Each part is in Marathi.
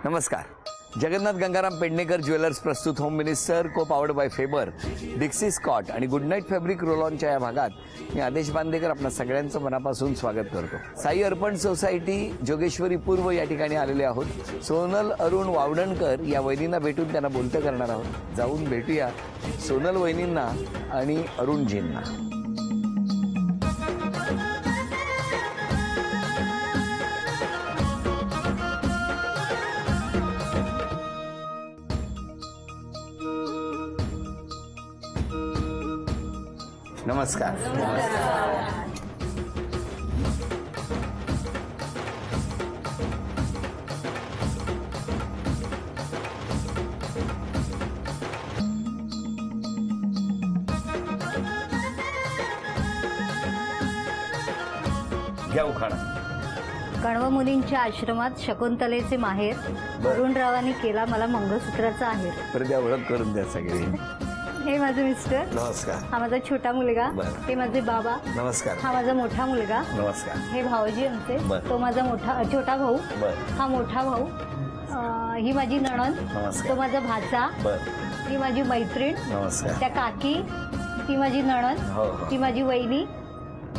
नमस्कार. जगन्नाथ गंगाराम पेडणेकर ज्वेलर्स प्रस्तुत होम मिनिस्टर को पावर्ड बाय फेबर, डिक्सी स्कॉट आणि गुड नाईट फॅब्रिक रोलॉनच्या या भागात मी आदेश बांदेकर आपल्या सगळ्यांचं मनापासून स्वागत करतो. साई अर्पण सोसायटी जोगेश्वरी पूर्व या ठिकाणी आलेले आहोत. सोनल अरुण वावडणकर या वहिनींना भेटून त्यांना बोलतं करणार आहोत. जाऊन भेटूया सोनल वहिनींना आणि अरुणजींना. नमस्कार. घ्या उखाणा. कण्व मुनींच्या आश्रमात शकुंतलेचे माहेर, अरुणरावांनी केला मला मंगळसूत्राचा आहेर. परत द्या, ओळख करून द्या सगळे. हे माझे मिस्टर. नमस्कार. हा माझा छोटा मुलगा. हे माझे बाबा. नमस्कार. हा माझा मोठा मुलगा. नमस्कार. हे भाऊजी आमचे. तो माझा छोटा भाऊ. हा मोठा भाऊ. ही माझी नणंद. तो माझा भाचा. ही माझी मैत्रीण. नमस्कार. त्या काकी. ती माझी नणंद. ती माझी वहिनी.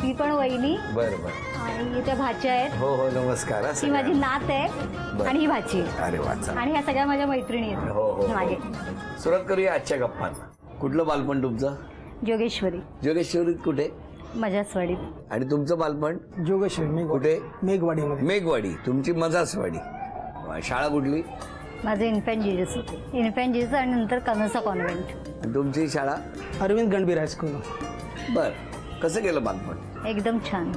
ती पण वहिनी. बरं. आणि त्या भाच्या आहेत. हो नमस्कार. ती माझी नात आहे आणि ही भाची. अरे वाचा. आणि ह्या सगळ्या माझ्या मैत्रिणी आहेत. हो मागे. सुरुवात करूया आजच्या गप्पांना. कुठलं बालपण तुमचं? जोगेश्वरी. जोगेश्वरीत कुठे? मजासवाडी. आणि तुमचं बालपण? जोगेश्वरी. कुठे? मेघवाडीमध्ये. मेघवाडी. तुमची मजासवाडी. शाळा कुठली? माझे इन्फॅन्ट जीजस होते. इन्फॅन्ट जीजस आणि नंतर कनसा कॉन्व्हेंट. आणि तुमची शाळा? अरविंद गणबीर हायस्कूल. बर. कसं गेलं बालपण? एकदम छान.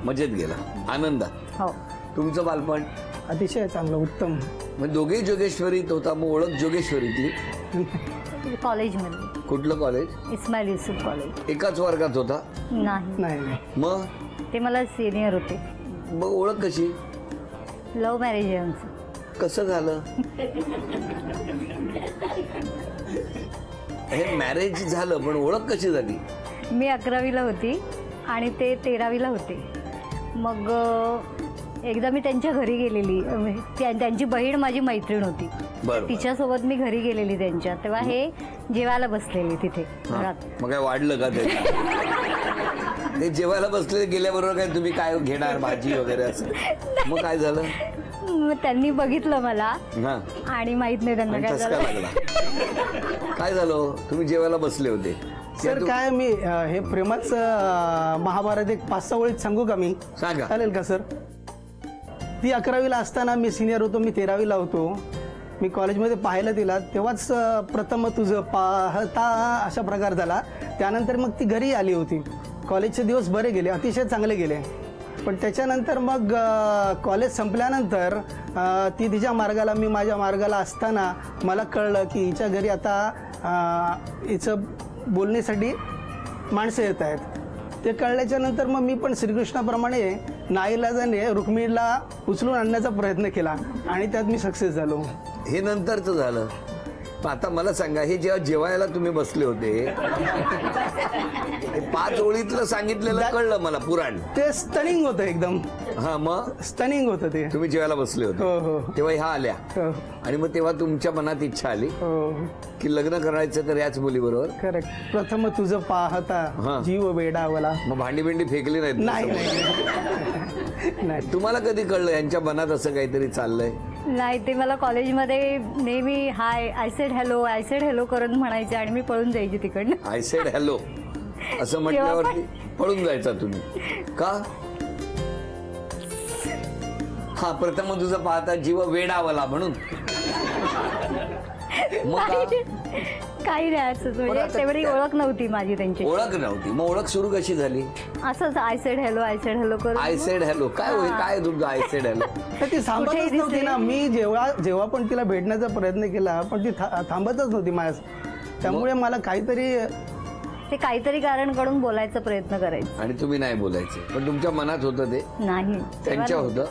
मजेत गेलं. आनंदात. हो. तुमचं बालपण? अतिशय चांगलं, उत्तम. मग दोघेही जोगेश्वरीत होता. मग ओळख जोगेश्वरीतली? कॉलेजमध्ये. कुठलं कॉलेज? इस्माईल युसुफ कॉलेज. एकाच वर्गात होता? नाही. मग ते मला सिनियर होते. मग ओळख कशी? लव्ह मॅरेज आहे आमचं. कसं झालं? हे मॅरेज झालं पण ओळख कशी झाली? मी 11वीला होती आणि ते 13वीला होते. मग एकदा मी त्यांच्या घरी गेलेली. त्यांची बहीण माझी मैत्रीण होती. तिच्यासोबत मी घरी गेलेली त्यांच्या. तेव्हा हे जेवायला बसलेले तिथे घरात. मग काय वाढलं का ते जेवायला बसले गेल्याबरोबर काय तुम्ही काय घेणार, भाजी वगैरे असं? मग काय झालं? मग त्यांनी बघितलं मला आणि माहित नाही त्यांना काय झालं. काय झालं? तुम्ही जेवायला बसले होते सर. काय मी हे प्रेमाचं महाभारत एक 5-6 ओळीत सांगू का मी? सांगा. चालेल का सर? ती 11वीला असताना मी सिनियर होतो. मी 13वीला होतो. मी कॉलेजमध्ये पाहिलं तिला. तेव्हाच प्रथम तुझं पाहता अशा प्रकार झाला. त्यानंतर मग ती घरी आली होती. कॉलेजचे दिवस बरे गेले, अतिशय चांगले गेले. पण त्याच्यानंतर मग कॉलेज संपल्यानंतर ती तिच्या मार्गाला, मी माझ्या मार्गाला असताना मला कळलं की हिच्या घरी आता हिचं बोलण्यासाठी माणसं येत आहेत. ते कळल्याच्या नंतर मग मी पण श्रीकृष्णाप्रमाणे नाईलाजाने रुक्मिणीला उचलून आणण्याचा प्रयत्न केला आणि त्यात मी सक्सेस झालो. हे नंतरचं झालं. आता मला सांगा, हे जेव्हा जेवायला तुम्ही बसले होते, हे 5 ओळीतलं सांगितलेलं कळलं मला पुराण. ते स्टनिंग होतं एकदम. मग स्टनिंग होतं ते. तुम्ही जेवायला बसले होते. हो. तेव्हा ह्या आल्या. आणि मग तेव्हा तुमच्या मनात इच्छा आली की लग्न करायचं तर याच मुलीबरोबर. करेक्ट. प्रथम तुझं पाहता जीव वेडावला. मग भांडी बिंडी फेकली नाहीत? नाही. तुम्हाला कधी कळलं यांच्या मनात असं काहीतरी चाललंय? नाही. ते मला कॉलेजमध्ये नेहमी हाय, आय सेड हॅलो करून म्हणायचे आणि मी पळून जायची तिकडनं. आय सेड हॅलो असं म्हटल्यावरती पळून जायचा तुम्ही का? प्रथम तुझं पाहता जीव वेडावला म्हणून. काही नाही असं. म्हणजे तेवढी ओळख नव्हती माझी त्यांची. ओळख नव्हती. मग ओळख सुरू कशी झाली? असंच आय सेड हॅलो करून. आय सेड हॅलो काय होईल? काय तुमचं आय सेड हॅलो? ती थांबतच नव्हती ना. मी जेव्हा पण तिला भेटण्याचा प्रयत्न केला पण ती थांबतच नव्हती माझ्या. त्यामुळे मला काहीतरी कारण काढून बोलायचा प्रयत्न करायचा. आणि तुम्ही नाही बोलायचे पण तुमच्या मनात होतं ते? नाही. त्यांच्या होतं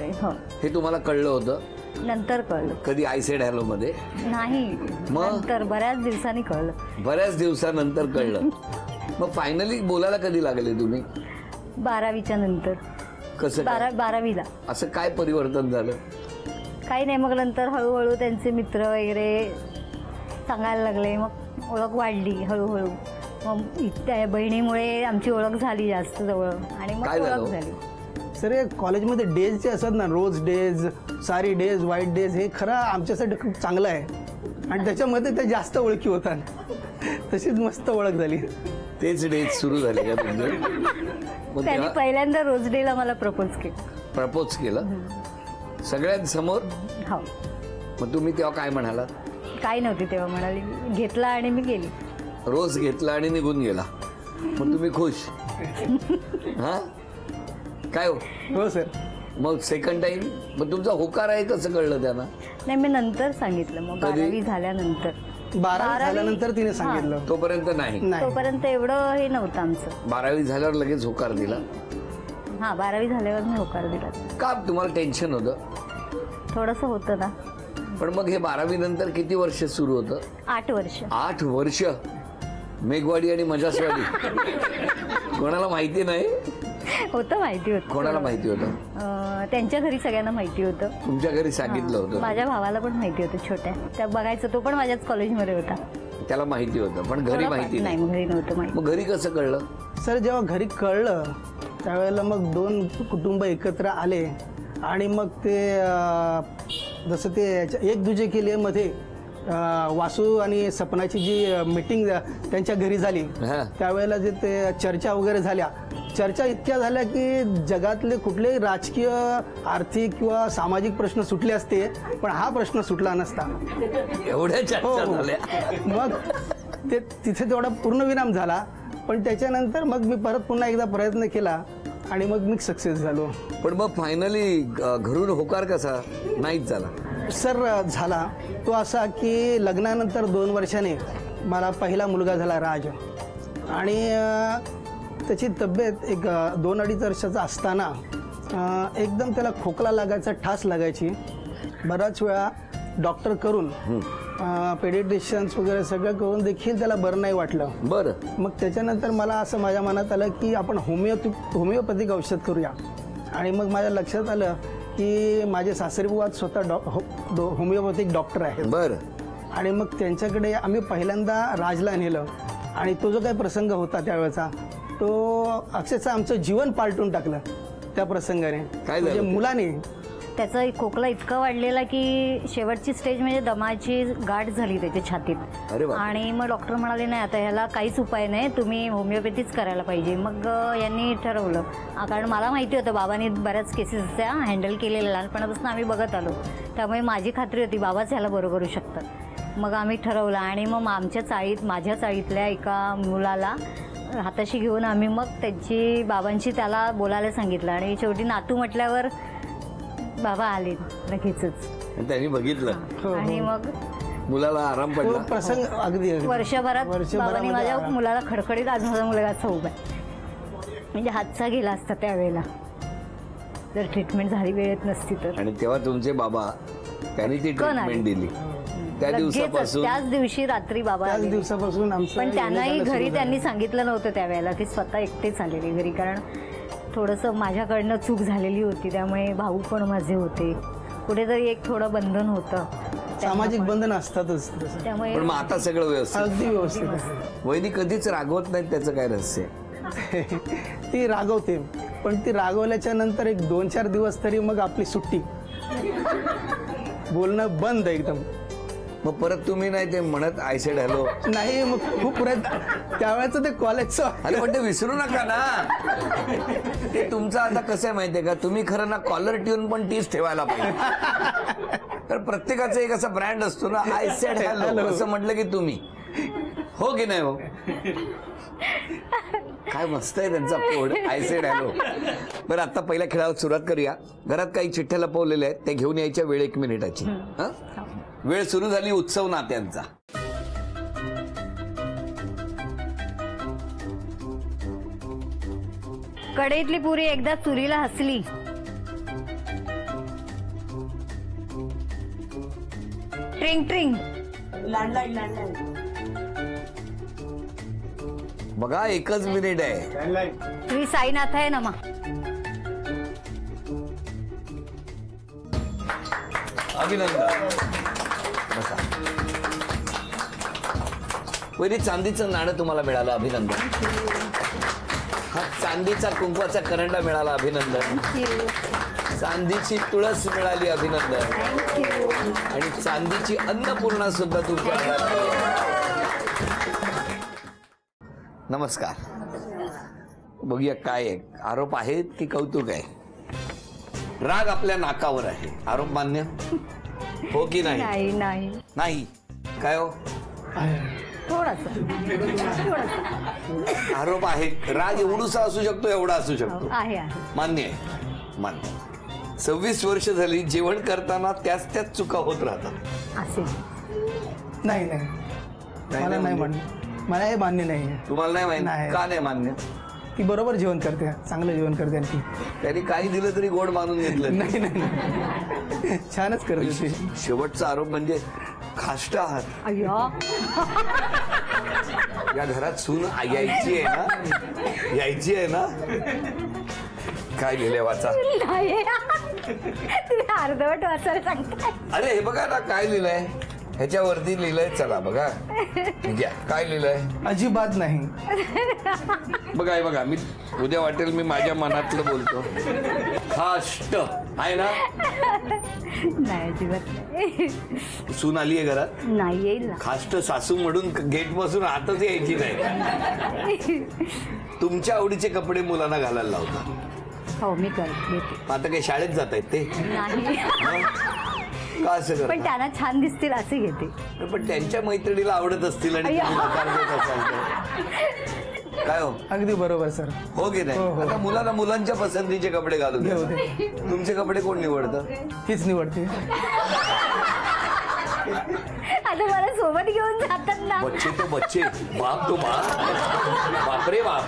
हे तुम्हाला कळलं होतं? नंतर कळलं. कधी आय सेड हॅलो मध्ये? नाही. नंतर बऱ्याच दिवसांनी कळलं. बऱ्याच दिवसानंतर कळलं. मग फायनली बोलायला कधी लागले तुम्ही? 12वीच्या नंतर. कसं? 12वीला. असं काय परिवर्तन झालं? काही नाही, मग नंतर हळूहळू त्यांचे मित्र वगैरे सांगायला लागले, मग ओळख वाढली हळूहळू. मग त्या बहिणीमुळे आमची ओळख झाली जास्त जवळ आणि मग ओळख झाली. सर हे कॉलेजमध्ये डेज जे असतात ना, रोज डेज, सारी डेज, व्हाईट डेज, हे खरं आमच्यासाठी खूप चांगलं आहे आणि त्याच्यामध्ये ते जास्त ओळखी होतात. तशीच मस्त ओळख झाली. तेच डेज सुरू झाले का तुमचे? त्यांनी पहिल्यांदा रोज डेला मला प्रपोज केलं सगळ्यांसमोर? हो. मग तुम्ही तेव्हा काय म्हणालात? काही नव्हती तेव्हा, म्हणाली घेतला आणि मी गेली. रोज घेतला आणि निघून गेला. मग तुम्ही खुश? हा काय हो सर. मग सेकंड टाइम मग तुमचा होकार आहे कसं कळलं त्यांना? नाही, मी नंतर सांगितलं, मग 12वी झाल्यानंतर. 12वी झाल्यानंतर तिने सांगितलं. तोपर्यंत नाही? तोपर्यंत एवढं हे नव्हतं आमचं. 12वी झाल्यावर लगेच होकार दिला? हा, 12वी झाल्यावर मी होकार दिला. का तुम्हाला टेन्शन होतं? थोडंसं होतं ना. पण मग हे 12वी नंतर किती वर्ष सुरू होतं? 8 वर्ष. 8 वर्ष मेघवाडी आणि मजासवाडी. कोणाला माहिती नाही होतं? माहिती होतं. कोणाला माहिती होतं? त्यांच्या घरी सगळ्यांना माहिती होतं. तुमच्या घरी सांगितलं होतं? माझ्या भावाला पण माहिती होतं, छोट्या. त्या बघायचं, तो पण माझ्याच कॉलेजमध्ये होता. त्याला माहिती होतं पण घरी माहिती नाही? घरी नव्हतं माहिती. मग घरी कसं कळलं? सर जेव्हा घरी कळलं त्यावेळेला मग 2 कुटुंब एकत्र आले आणि मग ते जसं ते एक दुजे के लिए मध्ये वासू आणि सपनाची जी मीटिंग त्यांच्या घरी झाली त्यावेळेला जे ते चर्चा वगैरे झाल्या, चर्चा इतक्या झाल्या की जगातले कुठलेही राजकीय, आर्थिक किंवा सामाजिक प्रश्न सुटले असते पण हा प्रश्न सुटला नसता. एवढ्या चर्चा झाल्या. मग ते तिथे तेवढा पूर्णविराम झाला. पण त्याच्यानंतर मग मी परत पुन्हा एकदा प्रयत्न केला आणि मग मी सक्सेस झालो. पण मग फायनली घरून होकार कसा? नाहीच झाला? सर झाला तो असा की लग्नानंतर 2 वर्षाने मला पहिला मुलगा झाला राज. आणि त्याची तब्येत एक 2-2.5 वर्षाचा असताना एकदम त्याला खोकला लागायचा, ठास लागायची. बराच वेळा डॉक्टर करून पेडिट्रिशियन्स वगैरे सगळं करून देखील त्याला बरं नाही वाटलं. बरं. मग त्याच्यानंतर मला असं माझ्या मनात आलं की आपण होमिओपॅथिक औषध करूया. आणि मग माझ्या लक्षात आलं की माझे सासरेबुवा स्वतः होमिओपॅथिक डॉक्टर आहेत. बरं. आणि मग त्यांच्याकडे आम्ही पहिल्यांदा राजला नेलं आणि तो जो काही प्रसंग होता त्यावेळेचा तो अक्षरशः आमचं जीवन पालटून टाकलं त्या प्रसंगाने. काय म्हणजे मुलाने त्याचा खोकला इतका वाढलेला की शेवटची स्टेज म्हणजे दमाची गाठ झाली त्याच्या छातीत. आणि मग डॉक्टर म्हणाले नाही आता ह्याला काहीच उपाय नाही, तुम्ही होमिओपॅथीच करायला पाहिजे. मग यांनी ठरवलं, कारण मला माहिती होतं बाबांनी बऱ्याच केसेस त्या हँडल केलेल्या, लहानपणापासून आम्ही बघत आलो, त्यामुळे माझी खात्री होती बाबाच ह्याला बरं करू शकतात. मग आम्ही ठरवलं आणि मग माझ्या चाळीतल्या एका मुलाला हाताशी घेऊन आम्ही मग त्यांची बाबांची त्याला बोलायला सांगितलं. आणि शेवटी नातू म्हटल्यावर बाबा आले लगेचच. त्यांनी बघितलं आणि मग मुलाला आराम पडला. प्रसंग अगदी वर्षभरात बाबांनी माझ्या मुलाला खडखडीत, आज माझा मुलगा असा उभा आहे, म्हणजे हातचा गेला असता त्यावेळेला जर ट्रीटमेंट झाली वेळेत नसती तर. आणि तेव्हा तुमचे बाबा त्यांनी ती ट्रीटमेंट दिली. त्या दिवसापासून, त्याच दिवशी रात्री बाबा, त्याच दिवसापासून पण त्यांनाही घरी त्यांनी सांगितलं नव्हतं त्यावेळेला. ते स्वतः एकटेच आलेले घरी, कारण थोडंसं माझ्याकडनं चूक झालेली होती, त्यामुळे भाऊ पण माझे होते, कुठेतरी एक थोडं बंधन होतं, सामाजिक बंधन असतातच. त्यामुळे पण मग आता सगळं व्यवस्थित, अगदी व्यवस्थित. वैदिक कधीच रागवत नाहीत, त्याचं काय रहस्य? ती रागवते पण ती रागवल्याच्या नंतर एक 2-4 दिवस तरी मग आपली सुट्टी, बोलणं बंद एकदम. मग परत तुम्ही नाही ते म्हणत आय सेड हॅलो? नाही, मग खूप प्रयत्न त्यावेळेचं ते कॉलेजचं. अरे पण ते विसरू नका ना. ते तुमचं आता कसं आहे माहितीये का, तुम्ही खरं ना कॉलर ट्यून पण तीच ठेवायला पाहिजे. तर प्रत्येकाचा एक असा ब्रँड असतो ना, आय सेड हॅलो असं म्हटलं की तुम्ही, हो की नाही? हो, काय मस्त आहे त्यांचा कोड, आय सेड हॅलो. बरं, आता पहिल्या खेळाला सुरुवात करूया. घरात काही चिठ्ठ्या लपवलेल्या आहेत, ते घेऊन यायच्या वेळ 1 मिनिटाची. वेळ सुरू झाली उत्सव नात्यांचा. कढईतली पुरी एकदा चुरीला हसली, ट्रिंग ट्रिंग. बघा 1च मिनिट आहे. श्री साईनाथ आहे ना. मग अभिनंदन. बसा. पहिली चांदीचं नाणं तुम्हाला मिळालं, अभिनंदन. हा चांदीचा कुंकवाचा करंडा मिळाला, अभिनंदन. चांदीची तुळस मिळाली, अभिनंदन. आणि चांदीची अन्नपूर्णा सुद्धा तुमच्या घरात. नमस्कार. बघूया काय आहे, आरोप आहेत की कौतुक आहे? राग आपल्या नाकावर आहे, आरोप मान्य हो की नाही? नाही नाही नाही. काय हो? थोडासा आरोप आहे. राग एवढूसा असू शकतो, एवढा असू शकतो. आहे आहे मान्य आहे, मान्य. 26 वर्ष झाली जेवण करताना त्याच चुका होत राहतात. असेल. नाही नाही मला नाही मान्य, मला हे मान्य नाही आहे. तुम्हाला नाही माहिती? नाही. का नाही मान्य? ती बरोबर जेवण करते, चांगलं जेवण करते आणि ती त्यांनी काही दिलं तरी गोड मानून घेतलं. नाही नाही छानच करत होती. शेवटचा आरोप म्हणजे खाष्ट आहात. अय्या. या घरात सून यायची आहे ना, यायची आहे ना. काय लिहिलंय वाचा. नाही तुम्ही अर्धवट वाचायला सांगताय. अरे हे बघा ना काय लिहिलंय, ह्याच्यावरती लिहिलंय. चला बघा, घ्या काय लिहिलंय. अजिबात नाही. बघा हे बघा, मी उद्या वाटेल मी माझ्या मनातलं बोलतो. खाष्ट आहे ना. नाही अजिबात नाही. सून आली आहे घरात, नाही येईल ना. खाष्ट सासू म्हणून गेट पासून आतच यायची नाही. तुमच्या आवडीचे कपडे मुलांना घालायला लावतात. हो मी करते. आता काही शाळेत जात आहेत ते? नाही का असं पण करतात? त्यांना छान दिसतील असे घेते. पण त्यांच्या मैत्रिणीला आवडत असतील आणि तुम्ही नकार देत असाल तर. काय हो? अगदी बरोबर सर. हो की नाही? हो, हो. आता मुलांना मुलांच्या पसंतीचे कपडे घालून घेऊ द्या. दे. तुमचे कपडे कोण निवडतं? तीच निवडते. आता मला सोबत घेऊन जातात ना. बच्चे तो बच्चे, बाप तो बाप, बापरे बाप.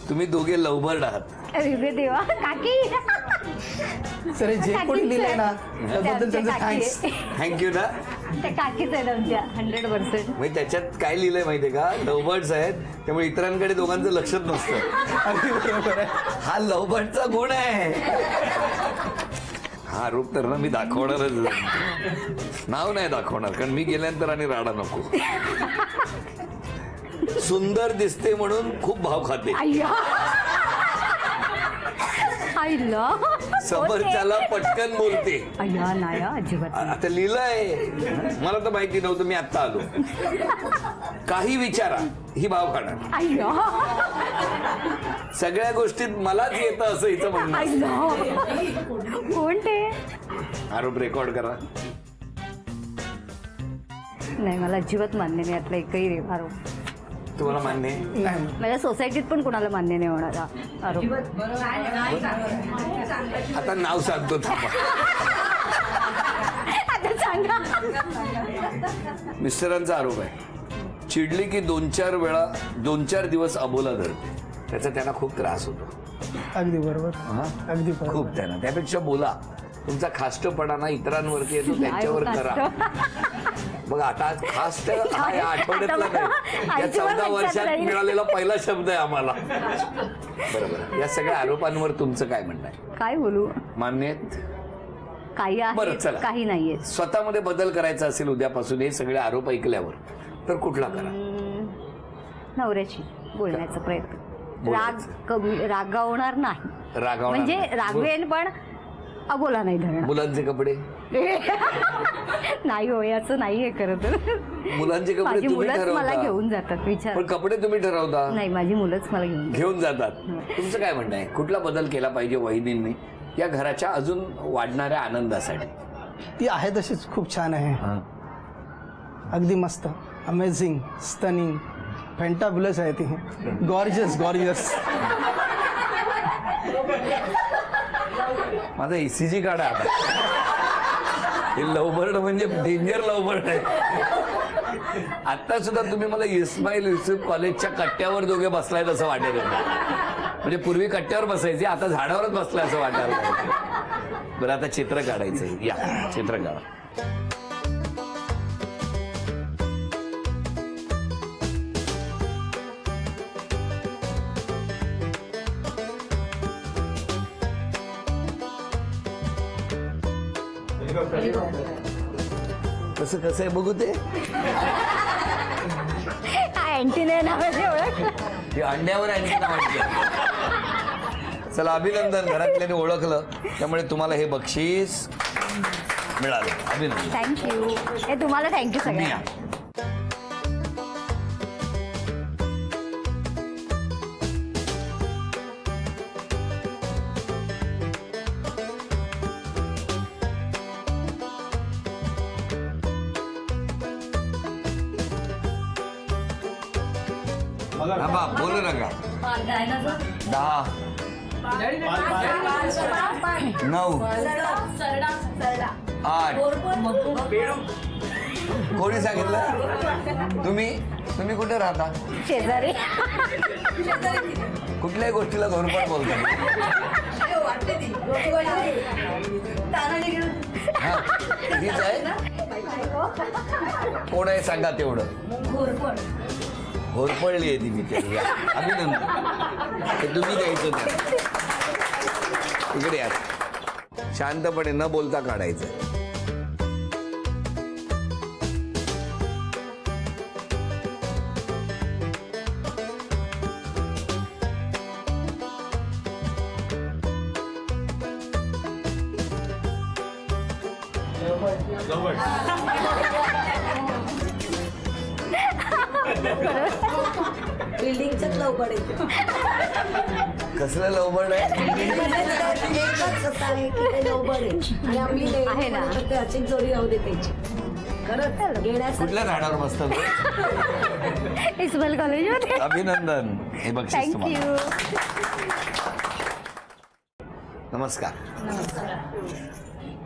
तुम्ही दोघे लवबर्ड आहात. अरे देवा. काकी सर हे जे कोणी लिहिलंय ना त्याबद्दल त्यांचं थँक्स. थँक्यू ना. त्या काकीच आहेत आमच्या 100%. म्हणजे त्याच्यात काय लिहिलंय माहितीये का, लवबर्ड्स आहेत त्यामुळे इतरांकडे दोघांचं लक्षच नसतं. अगदी बरोबर आहे. हा लवबर्डचा गुण आहे. हा रूप तर ना मी दाखवणारच, नाव नाही दाखवणार कारण मी गेल्यानंतर आणि राडा नको. सुंदर दिसते म्हणून खूप भाव खाते. अय्या. आईला. समोरच्याला पटकन बोलते. अय्या नाही अजिबात नाही. आता लिहिलंय, मला तर माहिती नव्हतं, मी आता आलो. काही विचारा, ही भाव खाणार. अय्या. सगळ्या गोष्टीत मलाच येतं असं हिचं म्हणणं. अय्या. कोण ते? आरोप रेकॉर्ड करा. नाही मला अजिबात मान्य नाही यातला एकही आरोप. तुम्हाला मान्य आहे? नाही माझ्या सोसायटीत पण कोणाला मान्य नाही होणार हा आरोप. आता नाव सांगतो थांबा. आता सांगा. मिस्टरांचा आरोप आहे, चिडली की 2-4 दिवस अबोला धरते. त्याचा त्यांना खूप त्रास होतो. अगदी बरोबर. हा? अगदी बरोबर. खूप त्यांना. त्यापेक्षा बोला, तुमचा खाष्टपणा ना इतरांवरती येतो त्यांच्यावर करा. बघ आता खास हा या आठवड्यातला नाही, या 14 वर्षात मिळालेला पहिला शब्द आहे आम्हाला. बरोबर. या सगळ्या आरोपांवर तुमचं काय म्हणणं आहे? काय बोलू. मान्य आहेत? काही बरं, आहे चला. काही नाहीये. स्वतःमध्ये बदल करायचा असेल उद्यापासून हे सगळे आरोप ऐकल्यावर, तर कुठला करा? नवऱ्याची बोलण्याचा प्रयत्न. राग बोलायचं. कमी रागावणार नाही. रागावणार म्हणजे नाही. रागवेन पण अबोला नाही धरणार. मुलांचे कपडे नाही हो याचं नाहीये खरं तर. मुलांचे कपडे माझी तुम्ही मुलंच मला ठरवता. घेऊन जातात. विचार. पण कपडे तुम्ही ठरवता. नाही माझी मुलंच मला घेऊन जातात. तुमचं काय म्हणणं आहे, कुठला बदल केला पाहिजे वहिनींनी या घराच्या अजून वाढणाऱ्या आनंदासाठी? ती आहे तशीच खूप छान आहे. अगदी मस्त, अमेझिंग, स्टनिंग, फॅन्टाबुलस आहे ती. Gorgeous gorgeous. माझा ECG काढा आता. हे लवबर्ड म्हणजे डेंजर लवबर्ड आहे. आता सुद्धा तुम्ही मला इस्माईल युसुफ कॉलेजच्या कट्ट्यावर दोघे बसलायत असं वाटेल. म्हणजे पूर्वी कट्ट्यावर बसायचे, आता झाडावरच बसलाय असं वाटायला. बरं आता चित्र काढायचंय. या चित्र काढा. कसं कसं आहे बघू ते. अँटीने नावाची ओळख. ही अंड्यावर अँटीना वाटते. चला अभिनंदन, घरातल्याने ओळखलं त्यामुळे तुम्हाला हे बक्षीस मिळालं. अभिनंदन. थँक्यू. हे तुम्हाला थँक्यू सगळ्यांना. बाबा बोलू नका. 10 9 8. कोणी सांगितलं? तुम्ही कुठे राहता? शेजारी. कुठल्याही गोष्टीला घोरपड बोलता. हा हीच आहे. कोण आहे सांगा तेवढं. घोरपडली आहे ती बिचारी. अभिनंदन. ते तुम्ही द्यायचं नाही. इकडे या. शांतपणे न बोलता काढायचं. बिल्डिंगच लवबड आहे. कसलं लवबड आहे? आणि आपली आहे ना. अशी जोडी राहू दे त्याची. खरंच घेण्यासाठी कुठल्या झाडावर बसतं? इस्माईल कॉलेजमध्ये. अभिनंदन. हे बक्षीस तुम्हाला. थँक्यू. नमस्कार.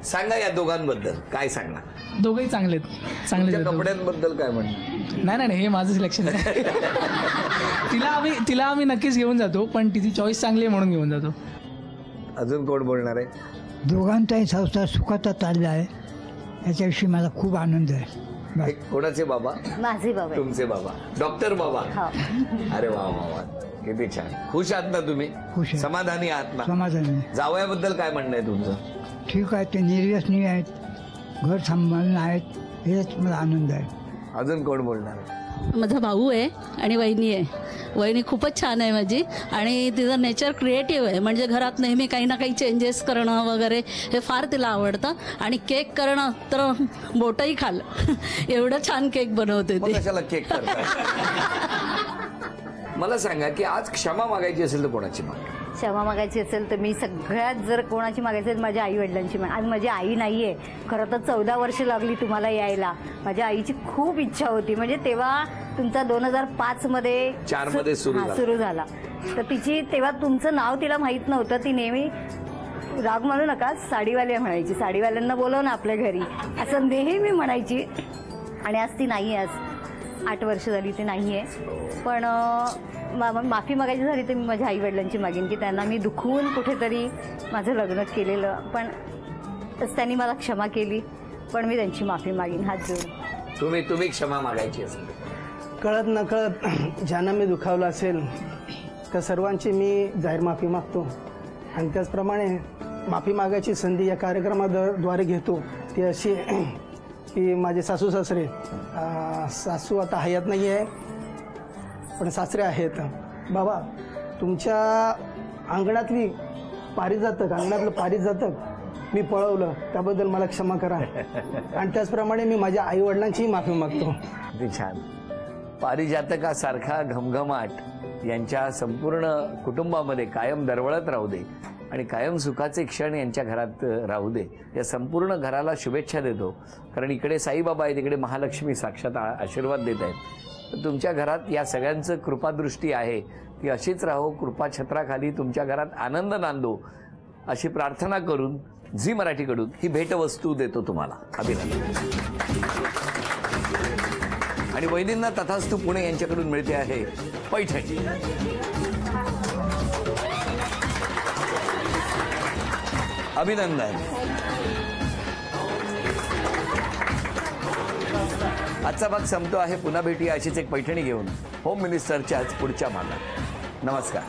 सांगा या दोघांबद्दल काय सांगणार? दोघंही चांगलेत. तुमच्या कपड्यांबद्दल काय म्हणणार? नाही हे माझं सिलेक्शन आहे. तिला आम्ही नक्कीच घेऊन जातो, पण तिची चॉईस चांगली आहे म्हणून घेऊन जातो. अजून कोण बोलणार आहे? दोघांचाही संसार सुखाचा चालला आहे, याच्याविषयी मला खूप आनंद आहे. हे कोणाचे बाबा? माझे बाबा. तुमचे बाबा डॉक्टर बाबा. हो. अरे वा वा वा, किती छान. खुश आहात ना तुम्ही? खुश आहे. समाधानी आहात ना? समाधानी. जावयाबद्दल काय म्हणणं आहे तुमचं? ठीक आहे, ते निर्व्यसनी आहेत, घर सांभाळून आहेत, हेच मला आनंद आहे. अजून कोण बोलणार आहे? माझा भाऊ आहे आणि वहिनी आहे. वहिनी खूपच छान आहे माझी, आणि तिचं नेचर क्रिएटिव्ह आहे. म्हणजे घरात नेहमी काही ना काही चेंजेस करणं वगैरे हे फार तिला आवडतं. आणि केक करणं तर बोटही खाल एवढं छान केक बनवते मग ती. कशाला केक करताय? मला सांगा की आज क्षमा मागायची असेल तर कोणाची माग? क्षमा मागायची असेल तर मी सगळ्यात, जर कोणाची मागायची असेल माझ्या आई वडिलांची. आज माझी आई नाहीये. खरं तर 14 वर्ष लागली तुम्हाला यायला. माझ्या आईची खूप इच्छा होती. म्हणजे तेव्हा तुमचा 2005 मध्ये 4 मध्ये सुरू झाला. तर तिची तेव्हा तुमचं नाव तिला माहित नव्हतं. ती नेहमी राग म्हणू नका, साडीवाली म्हणायची. साडीवाल्यांना बोलव ना आपल्या घरी, असं नेहमी म्हणायची. आणि आज ती नाही आहे. आज 8 वर्ष झाली ती नाही आहे. पण माफी मागायची झाली तर मी माझ्या आई वडिलांची मागेन की त्यांना मी दुखवून कुठेतरी माझं लग्न केलेलं, पण त्यांनी मला क्षमा केली. पण मी त्यांची माफी मागेन हात जोडून. तुम्ही क्षमा मागायची असेल? कळत नकळत ज्यांना मी दुखावलं असेल त्या सर्वांची मी जाहीर माफी मागतो. आणि त्याचप्रमाणे माफी मागायची संधी या कार्यक्रमाद्वारे घेतो ती अशी की माझे सासू सासरे, सासू आता हयात नाही आहे पण सासरे आहेत. बाबा, तुमच्या अंगणातली अंगणातलं पारिजातक मी पळवलं त्याबद्दल मला क्षमा करा. आणि त्याचप्रमाणे मी माझ्या आई वडिलांचीही माफी मागतो. किती छान. पारिजातकासारखा घमघमाट यांच्या संपूर्ण कुटुंबामध्ये कायम दरवळत राहू दे आणि कायम सुखाचे क्षण यांच्या घरात राहू दे. या संपूर्ण घराला शुभेच्छा देतो. कारण इकडे साईबाबा आहेत, इकडे महालक्ष्मी साक्षात आशीर्वाद देत आहेत. तुमच्या घरात या सगळ्यांचं कृपादृष्टी आहे ती अशीच राहो. कृपाछत्राखाली तुमच्या घरात आनंद नांदो अशी प्रार्थना करून झी मराठीकडून ही भेटवस्तू देतो तुम्हाला. अभिनंदन. आणि वैदींना तथास्तु पुणे यांच्याकडून मिळते आहे पैठणी. अभिनंदन. आजचा भाग संपतो आहे. पुन्हा भेटूया अशीच एक पैठणी घेऊन होम मिनिस्टरच्याच पुढच्या भागात. नमस्कार.